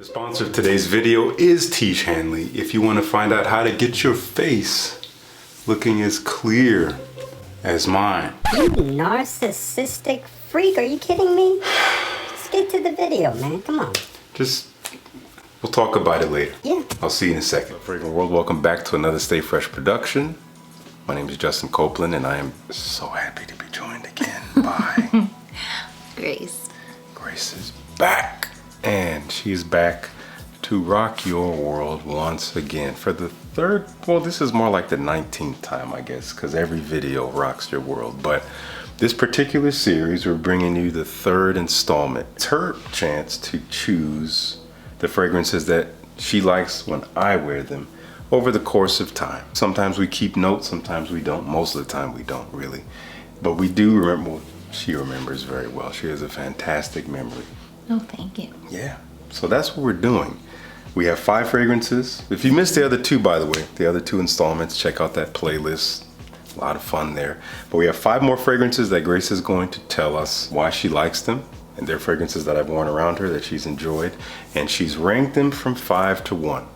The sponsor of today's video is Tiege Hanley. If you want to find out how to get your face looking as clear as mine. You narcissistic freak, are you kidding me? Just get to the video, man, come on. We'll talk about it later. Yeah. I'll see you in a second. Fragrant World, welcome back to another Stay Fresh production. My name is Justin Copeland and I am so happy to be joined again by Grace. Grace is back. And she's back to rock your world once again for the third, well, this is more like the 19th time, I guess, because every video rocks your world. But this particular series, we're bringing you the third installment. It's her chance to choose the fragrances that she likes when I wear them over the course of time. Sometimes we keep notes, sometimes we don't. Most of the time we don't really. But we do remember, well, she remembers very well. She has a fantastic memory. Oh, thank you. Yeah, so that's what we're doing. We have 5 fragrances. If you missed the other 2, by the way, the other 2 installments, check out that playlist. A lot of fun there. But we have 5 more fragrances that Grace is going to tell us why she likes them. And they're fragrances that I've worn around her that she's enjoyed. And she's ranked them from 5 to 1.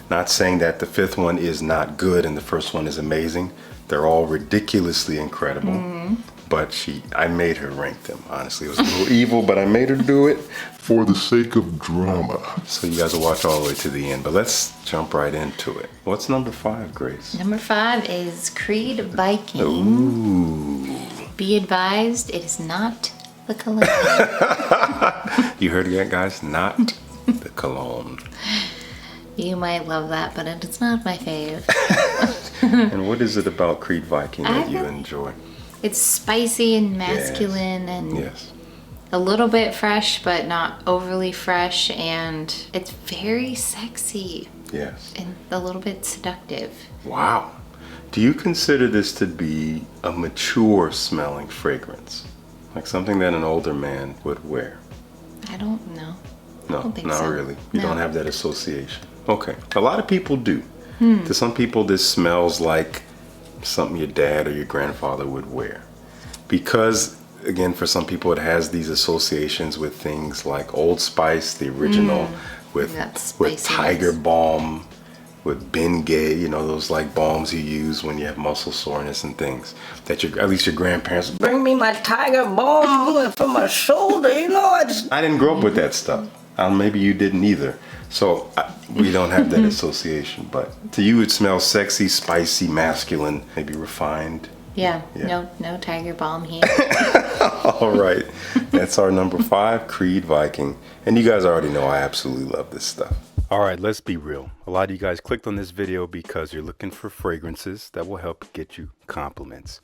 Not saying that the 5th one is not good and the first one is amazing. They're all ridiculously incredible. But I made her rank them, honestly. It was a little evil, but I made her do it for the sake of drama. So you guys will watch all the way to the end, but let's jump right into it. What's number 5, Grace? Number 5 is Creed Viking. Ooh. Be advised, it is not the cologne. You heard it, guys? Not the cologne. You might love that, but it's not my fave. And what is it about Creed Viking that you enjoy? It's spicy and masculine and Yes. a little bit fresh, but not overly fresh, and it's very sexy Yes. and a little bit seductive. Wow. Do you consider this to be a mature smelling fragrance? Like something that an older man would wear? I don't know. No, I don't think not so. really. You No. don't have that association. Okay. A lot of people do. To some people, this smells like something your dad or your grandfather would wear. Because, again, for some people, it has these associations with things like Old Spice, the original, with Tiger Balm, with Bengay, you know, those like balms you use when you have muscle soreness and things. That at least your grandparents, bring me my Tiger Balm for my shoulder, you know. I didn't grow up with that stuff. Maybe you didn't either. So we don't have that association. But to you, it smells sexy, spicy, masculine, maybe refined. Yeah. No Tiger Balm here. All right. That's our number 5, Creed Viking. And you guys already know I absolutely love this stuff. All right, let's be real. A lot of you guys clicked on this video because you're looking for fragrances that will help get you compliments.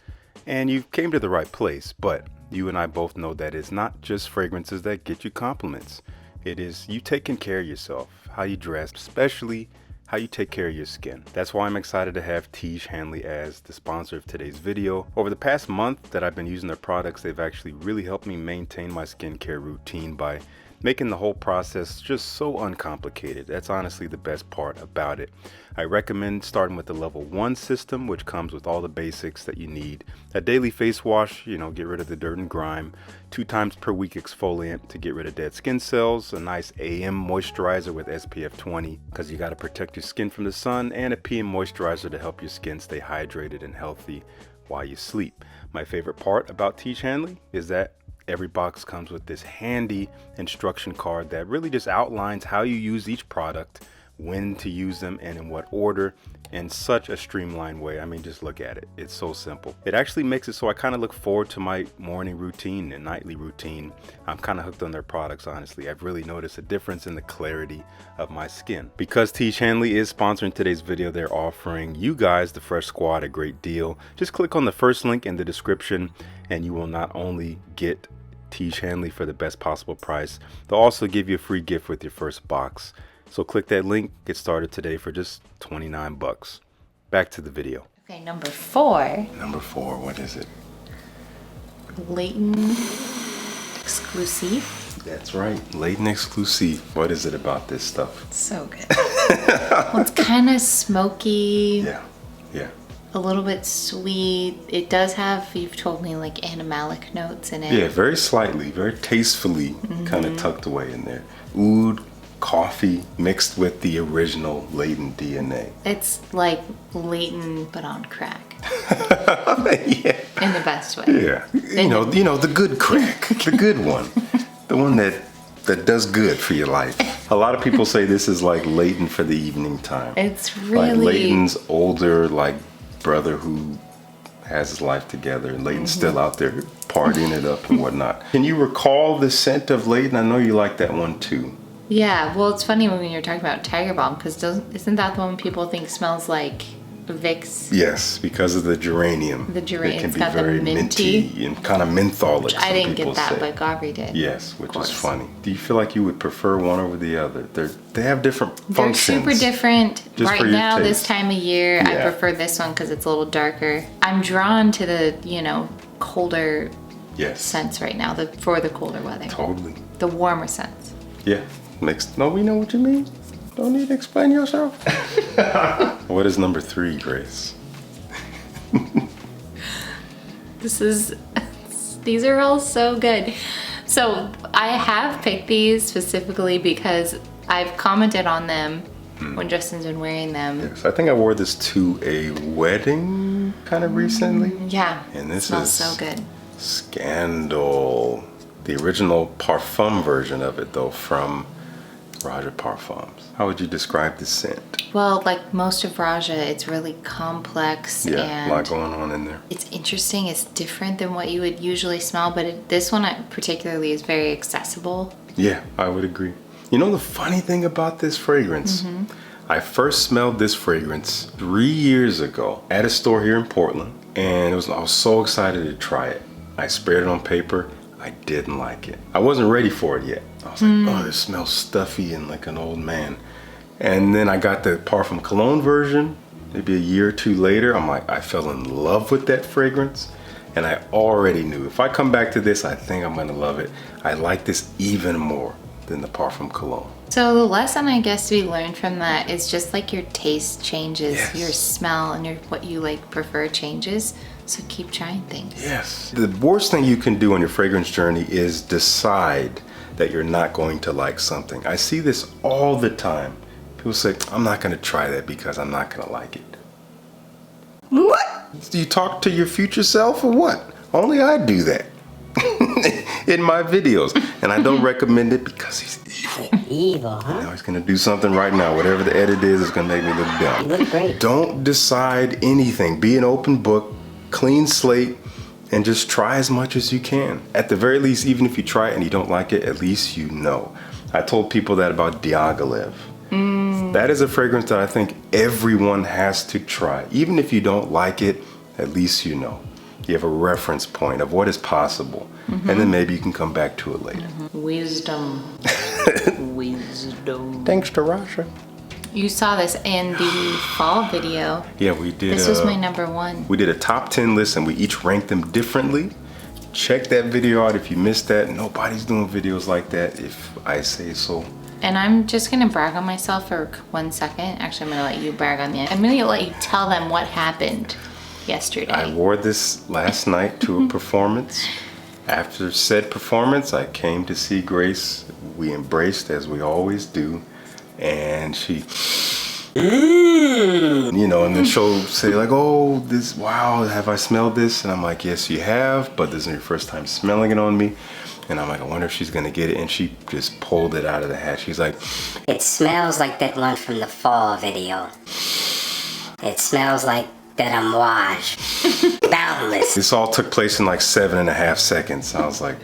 And you came to the right place, but you and I both know that it's not just fragrances that get you compliments. It is you taking care of yourself, how you dress, especially how you take care of your skin. That's why I'm excited to have Tiege Hanley as the sponsor of today's video. Over the past month that I've been using their products, they've actually really helped me maintain my skincare routine by making the whole process just so uncomplicated. That's honestly the best part about it. I recommend starting with the level 1 system, which comes with all the basics that you need. A daily face wash, you know, get rid of the dirt and grime. 2 times per week exfoliant to get rid of dead skin cells. A nice AM moisturizer with SPF 20 because you got to protect your skin from the sun, and a PM moisturizer to help your skin stay hydrated and healthy while you sleep. My favorite part about Tiege Hanley is that every box comes with this handy instruction card that really just outlines how you use each product, when to use them, and in what order, in such a streamlined way. I mean, just look at it. It's so simple. It actually makes it so I kind of look forward to my morning routine and nightly routine. I'm kind of hooked on their products, honestly. I've really noticed a difference in the clarity of my skin. Because Tiege Hanley is sponsoring today's video, they're offering you guys, the Fresh Squad, a great deal. Just click on the first link in the description and you will not only get Tiege Hanley for the best possible price, they'll also give you a free gift with your first box. So click that link, get started today for just 29 bucks. Back to the video. Okay, number 4. Number 4, what is it? Latent Exclusive. That's right, Latent Exclusive. What is it about this stuff? It's so good. Well, it's kind of smoky. Yeah. A little bit sweet. It does have, you've told me, like animalic notes in it. Yeah, very slightly, very tastefully kind of tucked away in there. Oud, coffee mixed with the original latent DNA. It's like Leighton but on crack. Yeah. In the best way. Yeah. You know, the good crack, the good one. The one that does good for your life. A lot of people say this is like Leighton for the evening time. It's really like Leighton's older brother who has his life together, and Leighton's still out there partying it up and whatnot. Can you recall the scent of Leighton? I know you like that one too. Yeah, well, it's funny when you're talking about Tiger Balm, because isn't that the one people think smells like Vicks? Yes, because of the geranium. The geranium, it can it's be got the very minty and kind of mentholic. I didn't people get that, say. but Gabri did. Yes, which is funny. Do you feel like you would prefer one over the other? They have different functions. They're super different. Just right for your now, this taste. time of year, I Yeah. prefer this one because it's a little darker. I'm drawn to the, colder Yes. scents right now, for the colder weather. Totally. The warmer scents. Yeah. No, we know what you mean. Don't need to explain yourself. What is number 3, Grace? These are all so good. So I have picked these specifically because I've commented on them when Justin's been wearing them. Yes, I think I wore this to a wedding kind of recently. Yeah, And this smells is so good. Scandal. The original parfum version of it, though, from Raja Parfums. How would you describe the scent? Well, like most of Raja, it's really complex Yeah, and a lot going on in there. it's interesting. It's different than what you would usually smell, but this one particularly is very accessible. Yeah, I would agree. You know the funny thing about this fragrance? I first smelled this fragrance 3 years ago at a store here in Portland, and I was so excited to try it. I sprayed it on paper. I didn't like it. I wasn't ready for it yet. I was like, oh, this smells stuffy and like an old man. And then I got the Parfum Cologne version, maybe a year or two later. I'm like, I fell in love with that fragrance. And I already knew if I come back to this, I think I'm gonna love it. I like this even more than the Parfum Cologne. So the lesson I guess to be learned from that is just like your taste changes, Yes. your smell and what you like prefer changes. So keep trying things. Yes. The worst thing you can do on your fragrance journey is decide that you're not going to like something. I see this all the time. People say, I'm not gonna try that because I'm not gonna like it. What? Do you talk to your future self or what? Only I do that in my videos. And I don't recommend it because he's evil. Evil, huh? Now he's gonna do something right now. Whatever the edit is gonna make me look dumb. You look great. Don't decide anything. Be an open book, clean slate, and just try as much as you can. At the very least, even if you try it and you don't like it, at least you know. I told people that about Diaghilev. That is a fragrance that I think everyone has to try. Even if you don't like it, at least you know. You have a reference point of what is possible. And then maybe you can come back to it later. Wisdom. Wisdom. Thanks to Rasha. You saw this in the fall video. Yeah, we did. This was my number 1. We did a top 10 list and we each ranked them differently. Check that video out if you missed that. Nobody's doing videos like that, if I say so. And I'm just gonna brag on myself for 1 second. Actually, I'm gonna let you brag on me. I'm gonna let you tell them what happened yesterday. I wore this last night to a performance. After said performance, I came to see Grace. We embraced as we always do. And she, and then she'll say like, oh, wow, have I smelled this? And I'm like, yes, you have, but this is your first time smelling it on me. And I'm like, I wonder if she's gonna get it. And she just pulled it out of the hat. She's like, It smells like that one from the fall video. It smells like that I'm washed. Boundless. this all took place in like 7.5 seconds. I was like,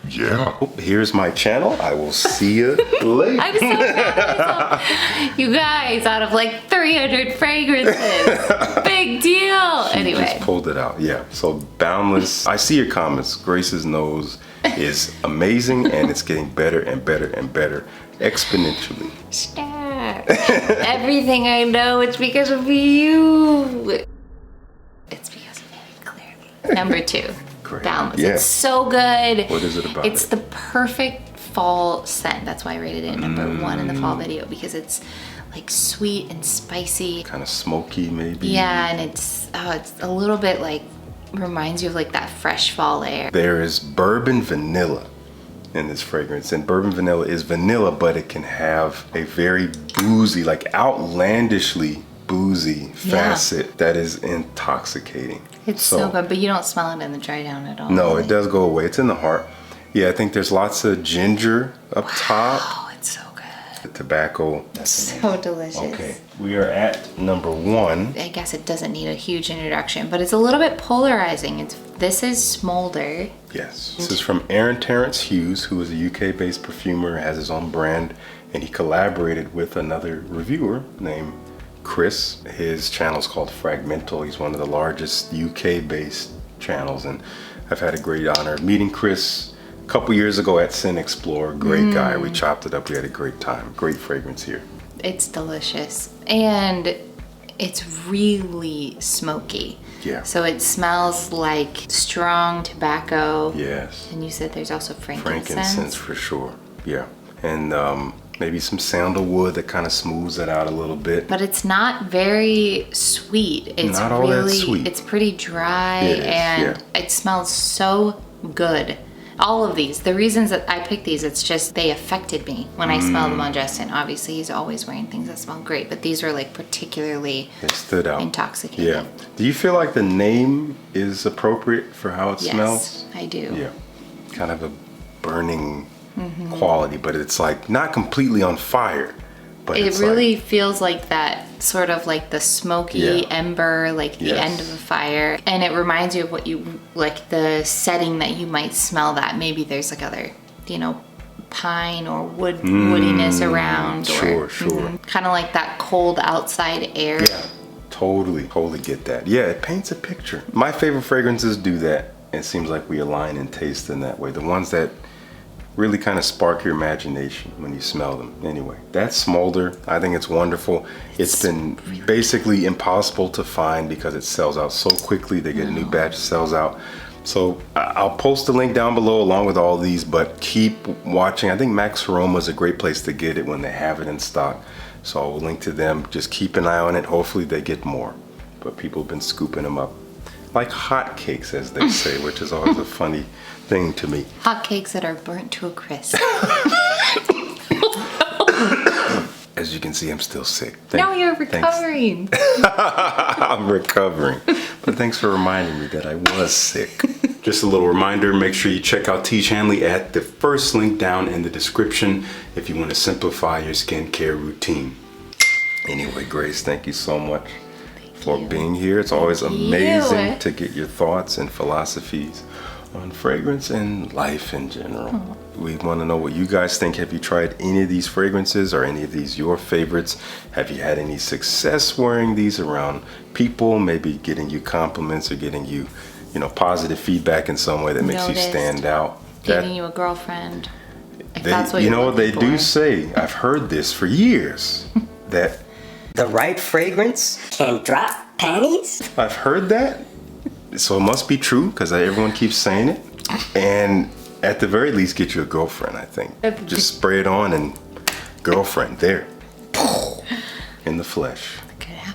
yeah. Oh, here's my channel. I will see you later. I'm so proud of myself. You guys, out of like 300 fragrances. Big deal. Anyway. Just pulled it out. Yeah. So Boundless. I see your comments. Grace's nose is amazing and it's getting better and better and better exponentially. Stop. Everything I know, it's because of you. It's because of you, clearly. Number 2. Great. Boundless. Yeah. It's so good. What is it about It's it? the perfect fall scent. That's why I rated it number 1 in the fall video, because it's like sweet and spicy. Kind of smoky, maybe. Yeah, and it's a little bit like, reminds you of like that fresh fall air. There is bourbon vanilla in this fragrance. And bourbon vanilla is vanilla, but it can have a very boozy, like outlandishly boozy facet that is intoxicating. It's so good, but you don't smell it in the dry down at all. No, really. it does go away. It's in the heart. Yeah, I think there's lots of ginger up top. Oh, it's so good. The tobacco. So delicious. Okay, we are at number 1. I guess it doesn't need a huge introduction, but it's a little bit polarizing. This is Smolder. Yes. This is from Aaron Terrence Hughes, who is a UK-based perfumer, has his own brand, and he collaborated with another reviewer named Chris. His channel is called Fragmental. He's one of the largest UK-based channels, and I've had a great honor of meeting Chris a couple years ago at Sin Explore. Great guy. We chopped it up. We had a great time. Great fragrance here. It's delicious, and it's really smoky. Yeah. So it smells like strong tobacco. Yes. And you said there's also frankincense. Frankincense for sure. Yeah. And maybe some sandalwood that kind of smooths it out a little bit. But it's not very sweet. It's not all that sweet. It's pretty dry, It is, and it smells so good. All of these, the reasons that I picked these, it's just they affected me when I smelled them on Justin. Obviously, he's always wearing things that smell great, but these were like particularly It stood out. intoxicating. Yeah. Do you feel like the name is appropriate for how it Yes, smells? I do. Yeah. Kind of a burning quality, but it's like not completely on fire. But It it's really feels like that sort of like the smoky Yeah. ember, like the Yes. end of a fire. And it reminds you of what you, like the setting that you might smell that. Maybe there's like other, pine or woodiness around. Sure, sure. Kind of like that cold outside air. Yeah, totally get that. Yeah, it paints a picture. My favorite fragrances do that. It seems like we align in taste in that way. The ones that really kind of spark your imagination when you smell them. Anyway, that's Smolder. I think it's wonderful. It's been basically impossible to find because it sells out so quickly. They get a new batch, sells out. So I'll post the link down below along with all these, but keep watching. I think Max Aroma is a great place to get it when they have it in stock. So I'll link to them. Just keep an eye on it. Hopefully they get more. But people have been scooping them up like hotcakes, as they say, which is always a funny thing to me. Hot cakes that are burnt to a crisp. As you can see, I'm still sick. No, you're recovering. I'm recovering. But thanks for reminding me that I was sick. Just a little reminder, make sure you check out T. Hanley at the first link down in the description if you want to simplify your skincare routine. Anyway, Grace, thank you so much for being here. It's always amazing to get your thoughts and philosophies on fragrance and life in general. We want to know what you guys think. Have you tried any of these fragrances? Are any of these your favorites? Have you had any success wearing these around people, maybe getting you compliments or getting you, positive feedback in some way that makes you stand out? Giving you a girlfriend. If that's what they do say, I've heard this for years, that The right fragrance can drop panties? I've heard that. So it must be true because everyone keeps saying it. And at the very least, get you a girlfriend, I think. Just spray it on and girlfriend there. In the flesh.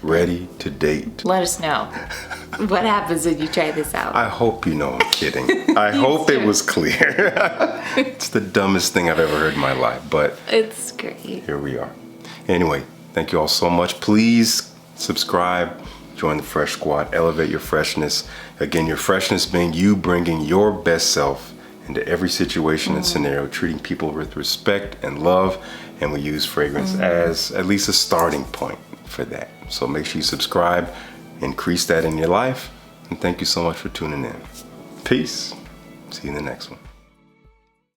Ready to date. Let us know what happens when you try this out. I hope you know I'm kidding. I hope it was clear. It's the dumbest thing I've ever heard in my life, but It's great. here we are. Anyway, thank you all so much. Please subscribe, join the Fresh Squad, elevate your freshness. Again, your freshness being you bringing your best self into every situation and scenario, treating people with respect and love, and we use fragrance as at least a starting point for that. So make sure you subscribe, increase that in your life, and thank you so much for tuning in. Peace. See you in the next one.